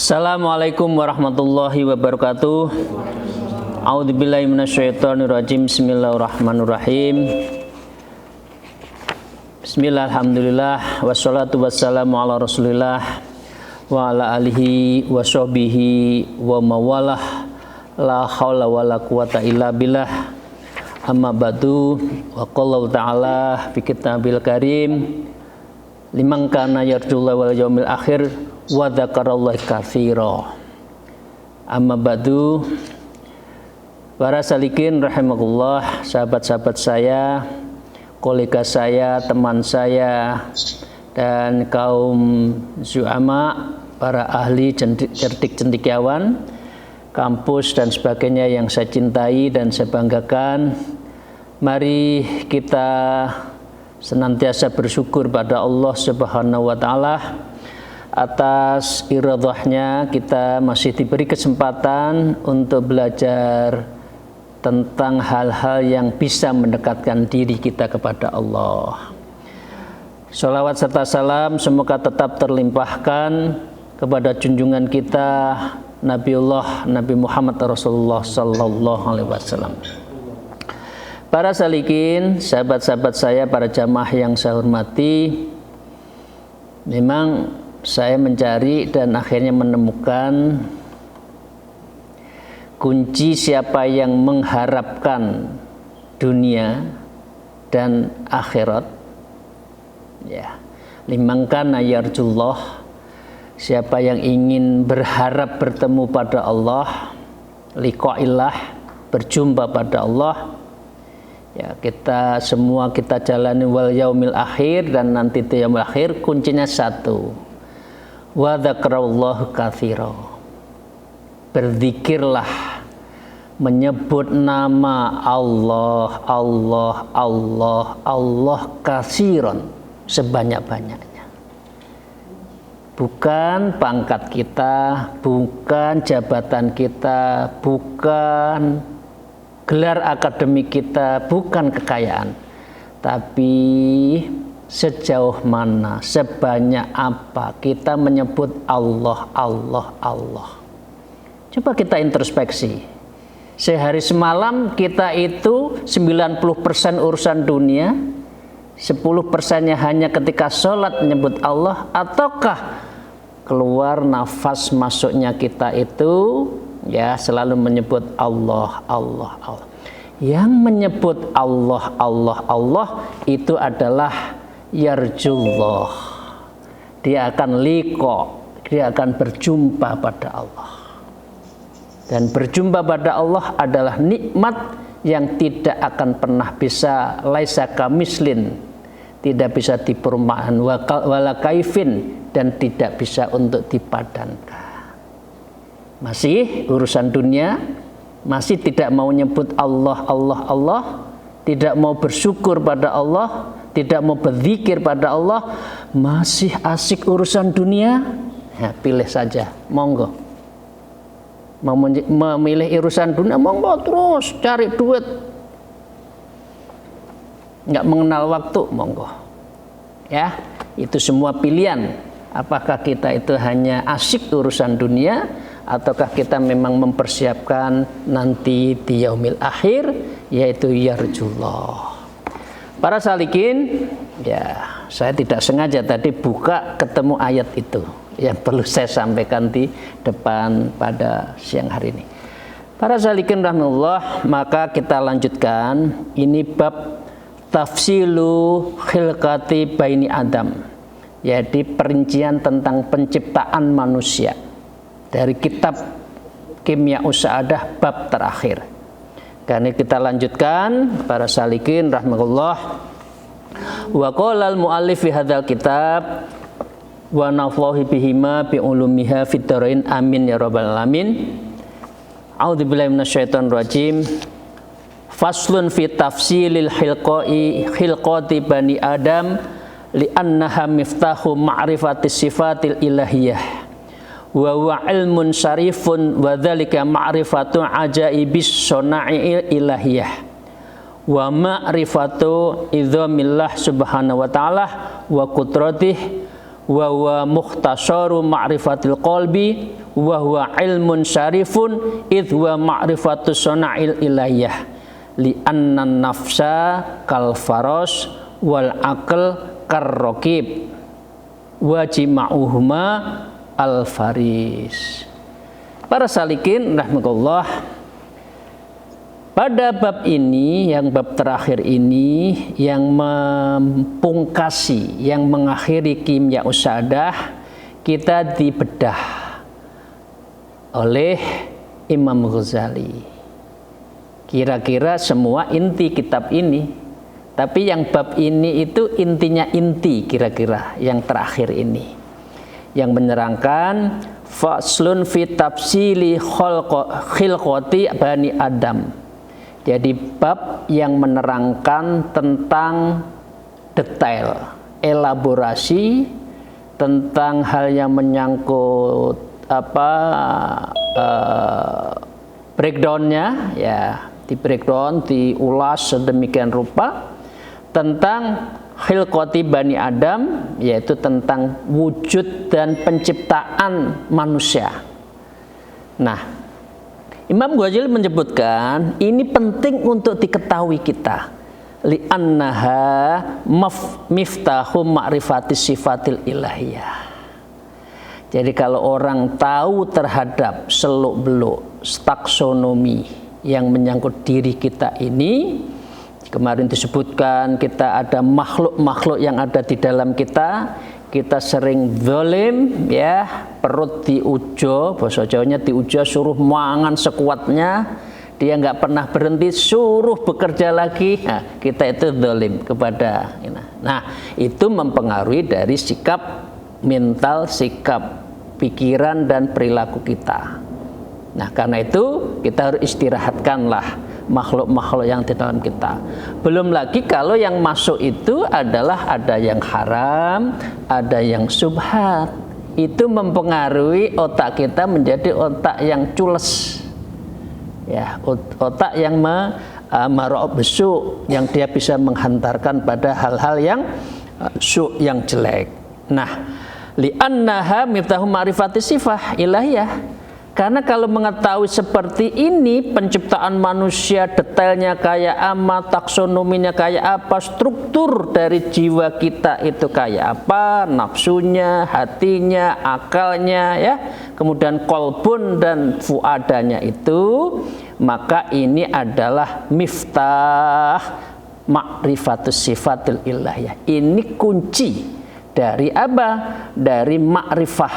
Assalamualaikum warahmatullahi wabarakatuh. A'udzubillahi minasyaitonirrajim. Bismillahirrahmanirrahim. Bismillah, alhamdulillah, wassalatu wassalamu ala rasulillah wa ala alihi wa sahbihi wa mawalah. La haula wa la quwata illa billah. Amma ba'du. Wa qala ta'ala fi kitabil karim, liman kana yarjullaha wal yaumil akhir wa dzakarallaha katsira. Amma ba'du. Para salikin rahimakumullah, sahabat-sahabat saya, kolega saya, teman saya, dan kaum zu'ama, para ahli cerdik cendekiawan, kampus dan sebagainya yang saya cintai dan saya banggakan. Mari kita senantiasa bersyukur pada Allah Subhanahu wa taala atas iradahnya kita masih diberi kesempatan untuk belajar tentang hal-hal yang bisa mendekatkan diri kita kepada Allah. Sholawat serta salam semoga tetap terlimpahkan kepada junjungan kita Nabi Muhammad Rasulullah Sallallahu Alaihi Wasallam. Para salikin, sahabat-sahabat saya, para jamaah yang saya hormati, memang saya mencari dan akhirnya menemukan kunci siapa yang mengharapkan dunia dan akhirat. Ya, liman kana yarjullah, siapa yang ingin berharap bertemu pada Allah, liqa'illah, berjumpa pada Allah. Ya, kita semua kita jalani wal yaumil akhir, dan nanti di yaumil akhir kuncinya satu, wa dzakarallahu katsira. Berzikirlah, menyebut nama Allah, Allah, Allah, Allah katsiran, sebanyak-banyaknya. Bukan pangkat kita, bukan jabatan kita, bukan gelar akademik kita, bukan kekayaan, tapi sejauh mana, sebanyak apa kita menyebut Allah, Allah, Allah. Coba kita introspeksi. Sehari semalam kita itu 90% urusan dunia, 10%-nya hanya ketika sholat menyebut Allah, ataukah keluar nafas masuknya kita itu ya selalu menyebut Allah, Allah, Allah. Yang menyebut Allah, Allah, Allah itu adalah yarjullah. Dia akan liqa, dia akan berjumpa pada Allah. Dan berjumpa pada Allah adalah nikmat yang tidak akan pernah bisa laisa kamislin, tidak bisa diperumpamaan, wala kaifin, dan tidak bisa untuk dipadankan. Masih urusan dunia, masih tidak mau nyebut Allah, Allah, Allah, tidak mau bersyukur pada Allah, tidak mau berzikir pada Allah, masih asik urusan dunia, ya, pilih saja, monggo. Mau memilih urusan dunia, monggo terus cari duit, nggak mengenal waktu, monggo. Ya, itu semua pilihan. Apakah kita itu hanya asik urusan dunia, ataukah kita memang mempersiapkan nanti di yaumil akhir, yaitu yarjullah. Para salikin, ya saya tidak sengaja tadi buka ketemu ayat itu yang perlu saya sampaikan di depan pada siang hari ini. Para salikin rahmatullah, maka kita lanjutkan. Ini bab tafsilu khilqati baini Adam, yaitu perincian tentang penciptaan manusia, dari kitab Kimya Usa'adah bab terakhir. Karena kita lanjutkan, para salikin rahmatullah. Wa qala al-muallif fi hadzal kitab wa nafa'ahu bihima bi ulumiha fid dharain amin ya rabbal alamin. A'udzubillahi minasyaitonir rajim. Faslun fi tafsilil khilqati bani Adam li'annaha miftahu ma'rifatis sifatil ilahiyah wa huwa ilmun syarifun wa dzalika ma'rifatu ajaibis suna'il ilahiyah wa ma'rifatu idzamillah subhanahu wa ta'ala wa qudratihi wa huwa mukhtasaru ma'rifatil qalbi wa huwa ilmun syarifun idh huwa ma'rifatu suna'il ilahiyah li anna nafsa kal faros wal aql karrokib wajima'uhuma al faris. Para salikin rahmatullah, pada bab ini, yang bab terakhir ini, yang mempungkasi, yang mengakhiri kimia usadah, kita dibedah oleh Imam Ghazali. Kira-kira semua inti kitab ini. Tapi yang bab ini itu intinya inti kira-kira yang terakhir ini. Yang menerangkan faslun fi tafsili khilqati bani Adam. Jadi bab yang menerangkan tentang detail, elaborasi tentang hal yang menyangkut breakdownnya, ya, di breakdown, diulas sedemikian rupa tentang khilqati bani Adam, yaitu tentang wujud dan penciptaan manusia. Nah, Imam Ghazali menyebutkan ini penting untuk diketahui kita, li'annaha miftahu ma'rifati sifatil ilahiyah. Jadi kalau orang tahu terhadap seluk-beluk taksonomi yang menyangkut diri kita ini, kemarin disebutkan kita ada makhluk-makhluk yang ada di dalam kita sering zalim, ya, perut diujo, bahasa Jawanya diujo, suruh mangan sekuatnya, dia nggak pernah berhenti, suruh bekerja lagi. Nah, kita itu zalim kepada. Nah, itu mempengaruhi dari sikap mental, sikap pikiran dan perilaku kita. Nah, karena itu kita harus istirahatkanlah makhluk-makhluk yang di dalam kita. Belum lagi kalau yang masuk itu adalah ada yang haram, ada yang subhat. Itu mempengaruhi otak kita menjadi otak yang cules. Ya, otak yang mara'ub besu, yang dia bisa menghantarkan pada hal-hal yang yang jelek. Nah, li'annaha miftahu ma'rifati sifah ilahiyah. Karena kalau mengetahui seperti ini, penciptaan manusia detailnya kayak apa, taksonominya kayak apa, struktur dari jiwa kita itu kayak apa, nafsunya, hatinya, akalnya, ya, kemudian kolbun dan fuadanya itu, maka ini adalah miftah ma'rifatus sifatil ilahiyah. Ini kunci dari apa? Dari ma'rifah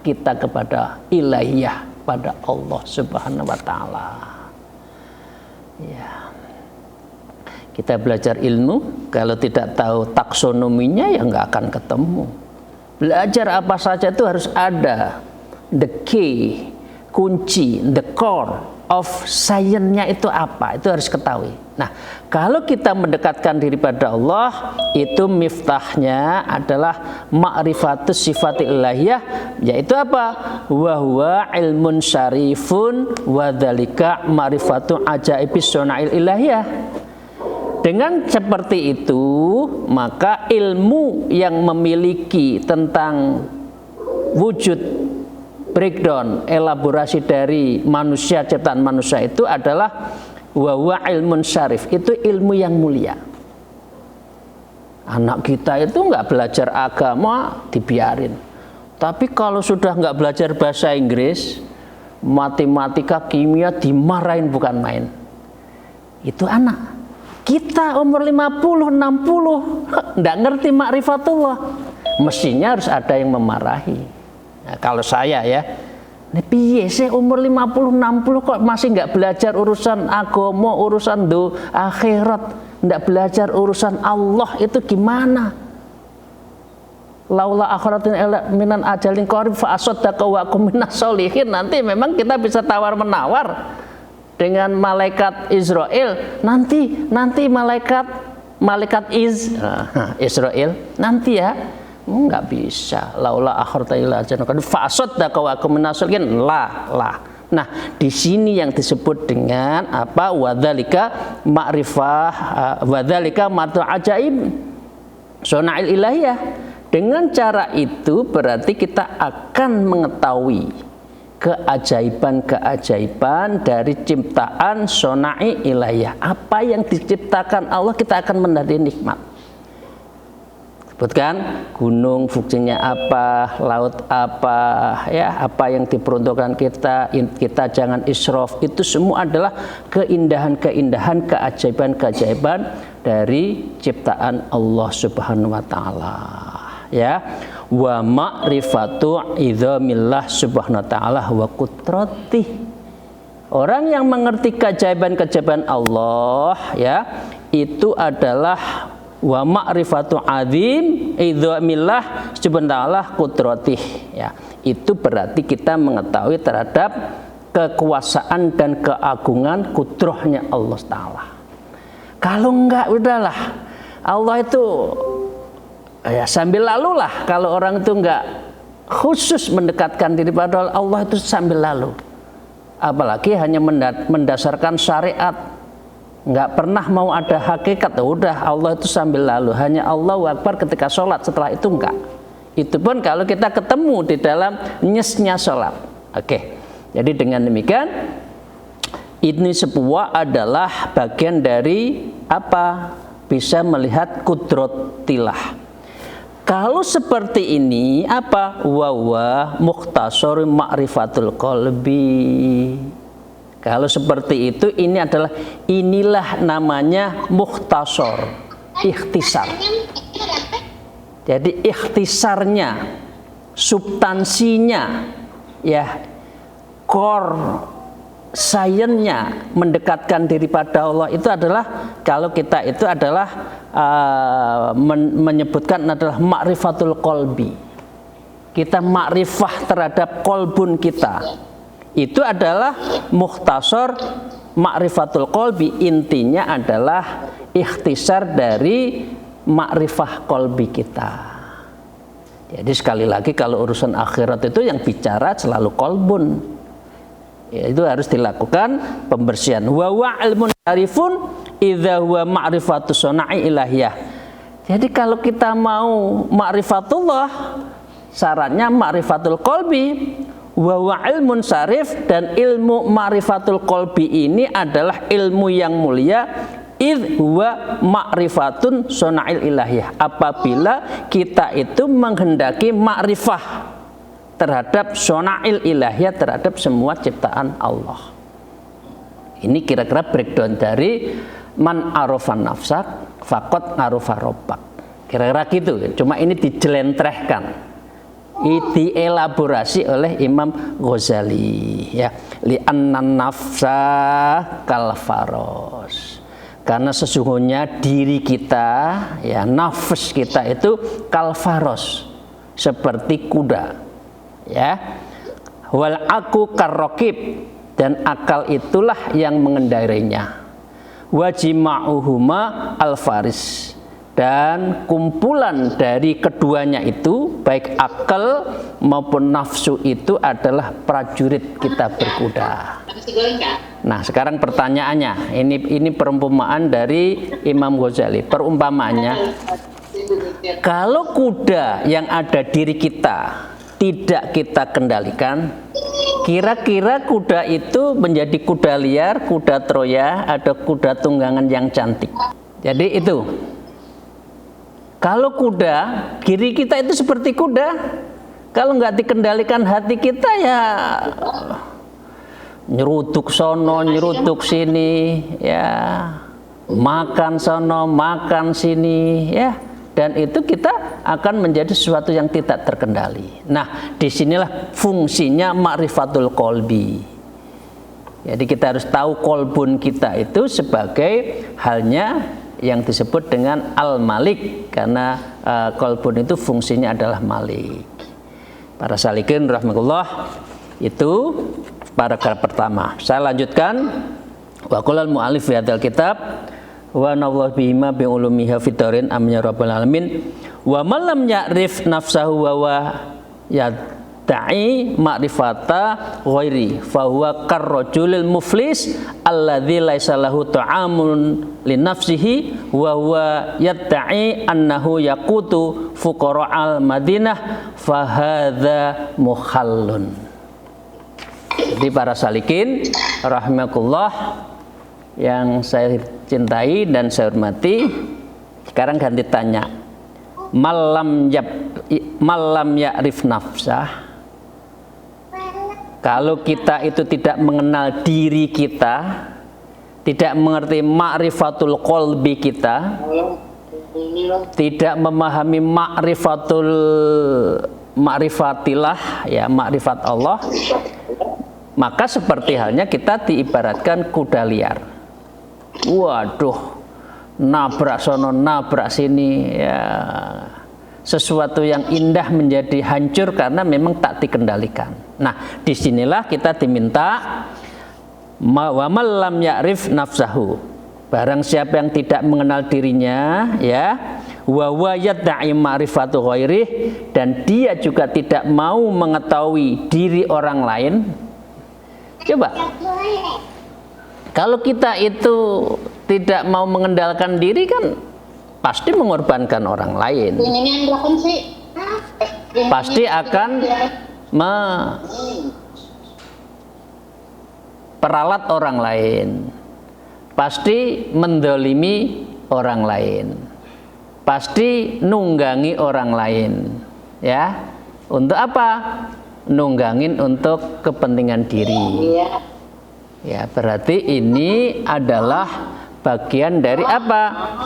kita kepada ilahiyah, pada Allah Subhanahu wa Ta'ala. Ya. Kita belajar ilmu, kalau tidak tahu taksonominya ya nggak akan ketemu. Belajar apa saja itu harus ada the key, kunci, the core of science-nya itu apa, itu harus ketahui. Nah, kalau kita mendekatkan diri pada Allah, itu miftahnya adalah ma'rifatus sifatil ilahiyah, yaitu apa? Wa huwa ilmun syarifun wa dzalika ma'rifatu ajaibis suna'il ilahiyah. Dengan seperti itu, maka ilmu yang memiliki tentang wujud, breakdown, elaborasi dari manusia, ciptaan manusia itu adalah wa huwa ilmun syarif, itu ilmu yang mulia. Anak kita itu nggak belajar agama dibiarin, tapi kalau sudah nggak belajar bahasa Inggris, matematika, kimia dimarahin bukan main. Itu anak kita umur 50, 60 nggak ngerti ma'rifatullah, mestinya harus ada yang memarahi. Nah, kalau saya ya, ini piye sih umur 50, 60 kok masih nggak belajar urusan agama, urusan akhirat, nggak belajar urusan Allah, itu gimana? Laula akhiratin minan ajalin qarib fa asaddaqa wa akum minas sholihin. Nanti memang kita bisa tawar-menawar dengan malaikat Israel. Nanti malaikat Israel nanti ya. Nggak bisa. Laula akhirta ila ajalin qarib fa asaddaqa wa akum minas sholihin. Lah. Nah, di sini yang disebut dengan apa? Wadzalika ma'rifah, wadzalika matu ajaib suna'il ilahiyah. Dengan cara itu berarti kita akan mengetahui keajaiban-keajaiban dari ciptaan sonai ilahiyah. Apa yang diciptakan Allah kita akan mendapat nikmat. Sebutkan gunung fungsinya apa, laut apa, ya apa yang diperuntukkan kita jangan israf. Itu semua adalah keindahan-keindahan, keajaiban-keajaiban dari ciptaan Allah Subhanahu wa taala. Ya. Wa ma'rifatu idzamillah Subhanahu wa taala wa qudratih. Orang yang mengerti keajaiban-keajaiban Allah, ya, itu adalah wa ma'rifatu azim idzamillah subhanahu wa ta'ala qudratih, ya. Itu berarti kita mengetahui terhadap kekuasaan dan keagungan kudrahnya Allah taala. Kalau enggak, udahlah, Allah itu ya sambil lalu lah. Kalau orang itu enggak khusus mendekatkan diri pada Allah, itu sambil lalu. Apalagi hanya mendasarkan syariat, nggak pernah mau ada hakikat, udah Allah itu sambil lalu, hanya Allahu Akbar ketika sholat, setelah itu enggak. Itu pun kalau kita ketemu di dalam nyesnya sholat. Oke, jadi dengan demikian ini sebuah adalah bagian dari apa? Bisa melihat kudratillah. Kalau seperti ini apa? Wa mukhtasar ma'rifatul qalbi. Kalau seperti itu, inilah namanya mukhtasar, ikhtisar. Jadi ikhtisarnya, substansinya, ya, core sainsnya mendekatkan diri pada Allah itu adalah, kalau kita itu adalah menyebutkan adalah ma'rifatul qalbi. Kita ma'rifah terhadap kolbun kita. Itu adalah mukhtasar ma'rifatul qalbi, intinya adalah ikhtisar dari ma'rifah qalbi kita. Jadi sekali lagi, kalau urusan akhirat itu yang bicara selalu qalbun, ya, itu harus dilakukan pembersihan. Wa ilmun arifun idza huwa ma'rifatu sunai ilahiyah. Jadi kalau kita mau ma'rifatullah, syaratnya ma'rifatul qalbi. Wa ilmun syarif, dan ilmu ma'rifatul qalbi ini adalah ilmu yang mulia, idh huwa ma'rifatun suna'il ilahiyah. Apabila kita itu menghendaki ma'rifah terhadap suna'il ilahiyah, terhadap semua ciptaan Allah. Ini kira-kira breakdown dari man arafan nafsak faqad arafa rabbak. Kira-kira gitu. Cuma ini dijelentrehkan, dielaborasi oleh Imam Ghazali, ya, li'annan nafsa kal faros, karena sesungguhnya diri kita, ya, nafs kita itu kal faros, seperti kuda, ya, wal aku karrokib, dan akal itulah yang mengendarinya, wajima'uhuma al faris, dan kumpulan dari keduanya itu, baik akal maupun nafsu, itu adalah prajurit kita berkuda. Nah, sekarang pertanyaannya, ini perumpamaan dari Imam Ghazali. Perumpamaannya, kalau kuda yang ada diri kita tidak kita kendalikan, kira-kira kuda itu menjadi kuda liar, kuda Troya, atau kuda tunggangan yang cantik. Jadi itu, kalau kuda, diri kita itu seperti kuda. Kalau nggak dikendalikan hati kita, ya nyerutuk sono, nyerutuk sini, ya makan sono, makan sini, ya. Dan itu kita akan menjadi sesuatu yang tidak terkendali. Nah, disinilah fungsinya ma'rifatul qalbi. Jadi kita harus tahu kolbun kita itu sebagai halnya yang disebut dengan al-malik, karena kolbun itu fungsinya adalah malik. Para salikin rahmatullah, itu paragraf pertama. Saya lanjutkan. Wa qala al-mu'allif fi hadzal kitab wa nawallahu bihima bi ulumiha fid darin amin ya rabbal alamin. Wa man lam ya'rif nafsahu wa yad'i ma'rifata ghairi fa huwa karrajulil muflis alladzi laisa lahu ta'amun li nafsihi wa huwa yad'i annahu yaqutu fuqara al madinah fa hadza mukhallun. Jadi para salikin rahimakumullah yang saya cintai dan saya hormati, sekarang ganti tanya. Malam ya'rif nafsah. Kalau kita itu tidak mengenal diri kita, tidak mengerti ma'rifatul qalbi kita, tidak memahami ma'rifatillah, ya, ma'rifat Allah, maka seperti halnya kita diibaratkan kuda liar. Waduh, nabrak sono, nabrak sini, ya, sesuatu yang indah menjadi hancur karena memang tak dikendalikan. Nah, disinilah kita diminta wa man lam ya'rif nafsahu. Barang siapa yang tidak mengenal dirinya, ya, wa huwa yad'i ma'rifatu ghairih, dan dia juga tidak mau mengetahui diri orang lain. Coba, kalau kita itu tidak mau mengendalikan diri kan pasti mengorbankan orang lain, pasti akan memperalat orang lain, pasti mendolimi orang lain, pasti nunggangi orang lain, ya. Untuk apa? Nunggangin untuk kepentingan diri. Ya, berarti ini adalah bagian dari apa?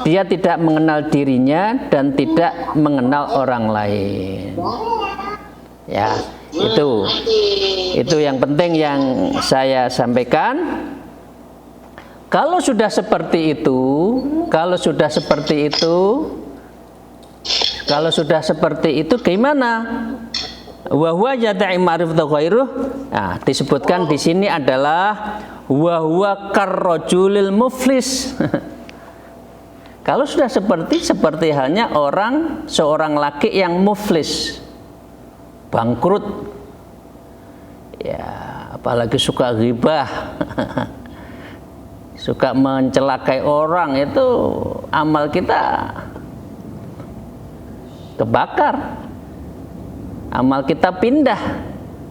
Dia tidak mengenal dirinya dan tidak mengenal orang lain. Ya, itu yang penting yang saya sampaikan. Kalau sudah seperti itu, gimana? Wa huwa yad'i ma'rifatu ghairuh. Nah, disebutkan di sini adalah wa huwa karrajulil muflis. Kalau sudah seperti halnya seorang laki yang muflis, bangkrut. Ya, apalagi suka ghibah. Suka mencelakai orang, itu amal kita kebakar, amal kita pindah.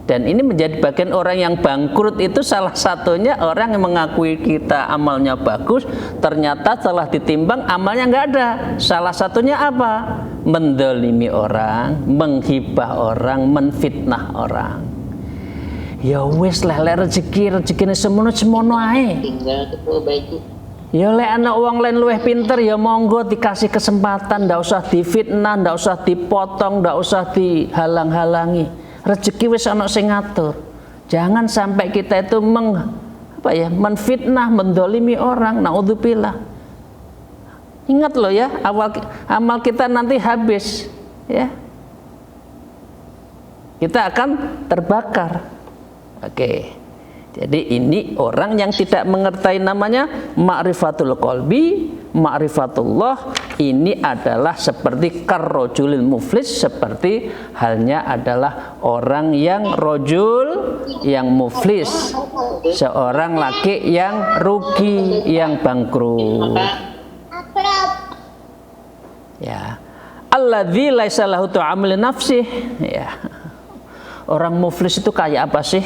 Dan ini menjadi bagian orang yang bangkrut itu salah satunya orang yang mengakui kita amalnya bagus, ternyata setelah ditimbang amalnya nggak ada. Salah satunya apa? Mendolimi orang, menghibah orang, menfitnah orang. Ya wis lah, rezekine semono ae. Ya lek anak uang lain luwih pinter ya monggo dikasih kesempatan, ndak usah difitnah, ndak usah dipotong, ndak usah dihalang-halangi. Rezeki wis ana sing ngatur. Jangan sampai kita itu menfitnah, mendolimi orang. Naudzubillah. Ingat loh ya, amal kita nanti habis, ya. Kita akan terbakar. Oke, jadi ini orang yang tidak mengerti namanya ma'rifatul qalbi, ma'rifatullah. Ini adalah seperti karrojulil muflis, seperti halnya adalah orang yang rojul, yang muflis, seorang laki yang rugi, yang bangkrut. Ya, alladzi laisa lahu ta'amul nafsih. Ya, orang muflis itu kayak apa sih?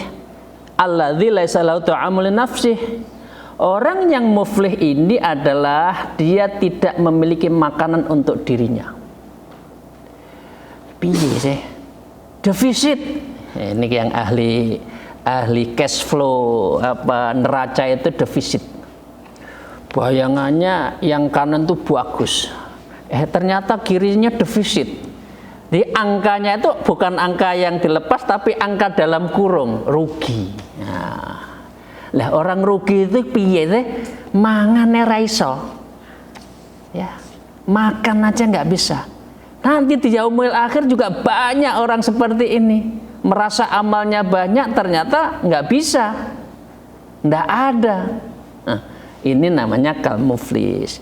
Alladzi laisa lahu ta'amul nafsih. Orang yang muflih ini adalah dia tidak memiliki makanan untuk dirinya. Piye sih? Defisit. Ini yang ahli cash flow neraca itu defisit. Bayangannya yang kanan tuh bagus. Ternyata kirinya defisit. Di angkanya itu bukan angka yang dilepas, tapi angka dalam kurung, rugi. Nah, lah orang rugi itu piye sih? Mangane ra iso. Ya, makan aja nggak bisa. Nanti di yaumil akhir juga banyak orang seperti ini, merasa amalnya banyak, ternyata nggak bisa, nggak ada. Nah, ini namanya kal muflis.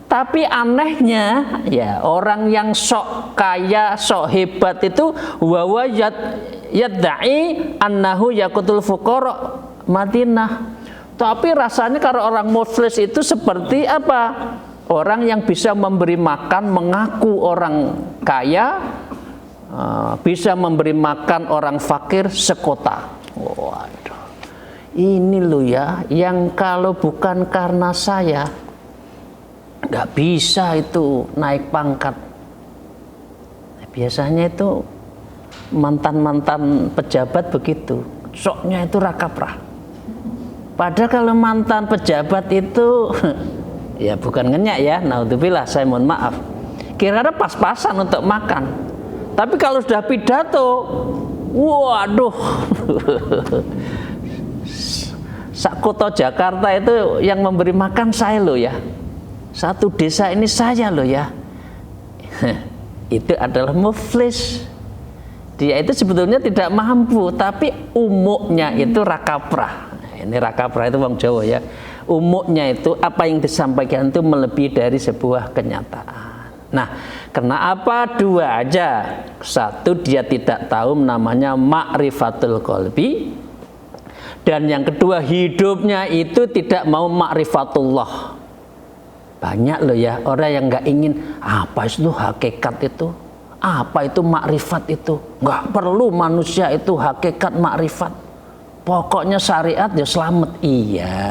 Tapi anehnya, ya, orang yang sok kaya, sok hebat itu wa yadda'i annahu yaqutul fuqara Madinah. Tapi rasanya kalau orang muflis itu seperti apa? Orang yang bisa memberi makan, mengaku orang kaya, bisa memberi makan orang fakir sekota. Waduh. ini loh ya, yang kalau bukan karena saya nggak bisa itu naik pangkat. Biasanya itu mantan-mantan pejabat begitu, soknya itu rakaprah. Padahal kalau mantan pejabat itu ya bukan ngenyak ya, naudzubillah, saya mohon maaf, kira-kira pas-pasan untuk makan. Tapi kalau sudah pidato, waduh, Sakoto Jakarta itu yang memberi makan saya loh ya, satu desa ini saya loh ya. Itu adalah muflis. Dia itu sebetulnya tidak mampu, tapi umumnya itu rakaprah. Ini rakaprah itu wong Jawa ya. Umumnya itu apa yang disampaikan itu melebihi dari sebuah kenyataan. Nah, kenapa dua aja? Satu, dia tidak tahu namanya ma'rifatul qalbi. Dan yang kedua, hidupnya itu tidak mau ma'rifatullah. Banyak loh ya orang yang nggak ingin apa itu hakikat itu, apa itu makrifat itu. Nggak perlu manusia itu hakikat makrifat. Pokoknya syariat ya selamat. Iya.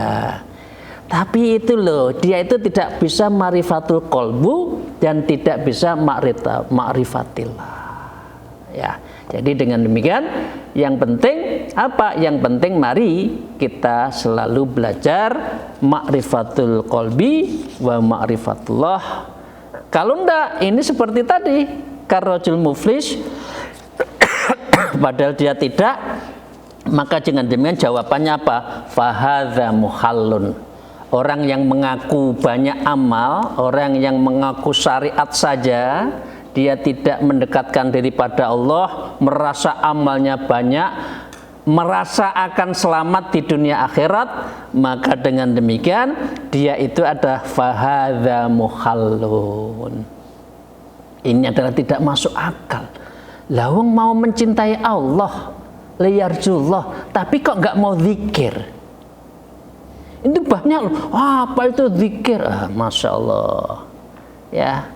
Tapi itu loh, dia itu tidak bisa ma'rifatul qalbu dan tidak bisa ma'rifatillah. Ya. Jadi dengan demikian, yang penting apa? Yang penting mari kita selalu belajar ma'rifatul qalbi wa ma'rifatullah. Kalau enggak, ini seperti tadi, karrojul muflis, padahal dia tidak, maka dengan demikian jawabannya apa? Fahadza muhallun. Orang yang mengaku banyak amal, orang yang mengaku syariat saja, dia tidak mendekatkan diri pada Allah, merasa amalnya banyak, merasa akan selamat di dunia akhirat, maka dengan demikian dia itu ada fahadza muhallun. Ini adalah tidak masuk akal. Lawang mau mencintai Allah, liyarjullah, tapi kok nggak mau zikir? Itu banyak loh. Apa itu zikir? Masya Allah. Ya.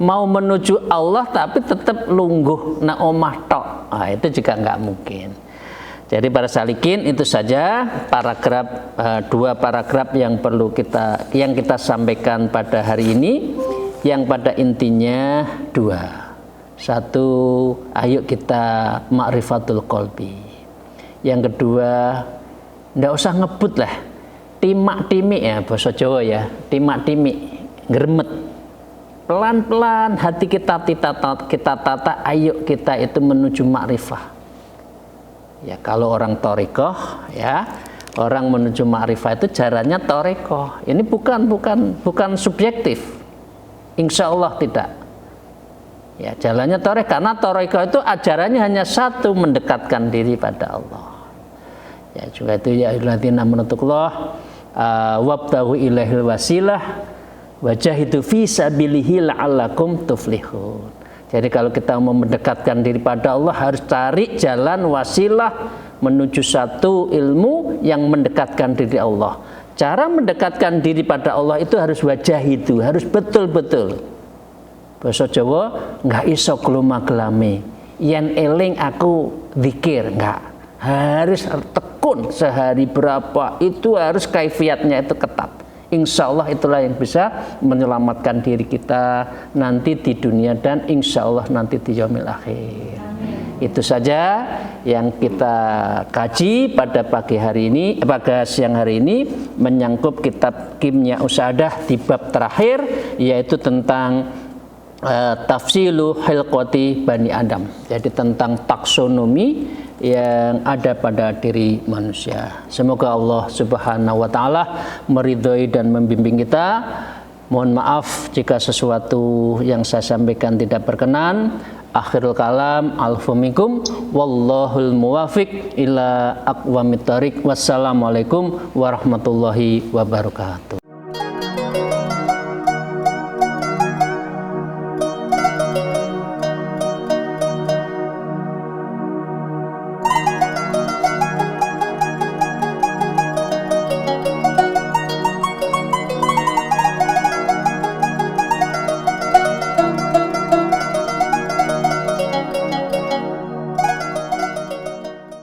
Mau menuju Allah tapi tetap lungguh na omah tok. Itu juga nggak mungkin. Jadi para salikin, itu saja paragraf, dua paragraf yang perlu kita sampaikan pada hari ini, yang pada intinya dua. Satu, ayo kita ma'rifatul qalbi. Yang kedua, ndak usah ngebut lah, timak-timik ya bahasa Jawa ya, timak-timik, ngeremet. Pelan-pelan hati kita tata, ayo kita itu menuju ma'rifah. Ya kalau orang thariqah ya, orang menuju ma'rifah itu jalannya thariqah. Ini bukan subjektif. Insya Allah tidak. Ya jalannya thariqah, karena thariqah itu ajarannya hanya satu, mendekatkan diri pada Allah. Ya juga itu ya ayyuhalladzina amanutullah wabtaghu ilaihil wasilah wajahidu fi sabilihi la'allakum tuflihun. Jadi kalau kita mau mendekatkan diri pada Allah, harus cari jalan wasilah menuju satu ilmu yang mendekatkan diri Allah. Cara mendekatkan diri pada Allah itu harus wajahidu, harus betul-betul. Bahasa Jawa nggak iso keluma-kelame. Yen eling aku zikir, enggak. Harus tekun sehari berapa, itu harus kaifiatnya itu ketat. Insya Allah itulah yang bisa menyelamatkan diri kita nanti di dunia dan insya Allah nanti di yaumil akhir. Itu saja yang kita kaji pada pagi hari ini, pada siang hari ini, menyangkut kitab Kimya Usadah di bab terakhir, yaitu tentang tafsilu hilqati Bani Adam. Jadi tentang taksonomi yang ada pada diri manusia. Semoga Allah Subhanahu wa taala meridhoi dan membimbing kita. Mohon maaf jika sesuatu yang saya sampaikan tidak berkenan. Akhirul kalam, alfu minkum, wallahul muwafiq ila aqwamit thariq. Wassalamualaikum warahmatullahi wabarakatuh.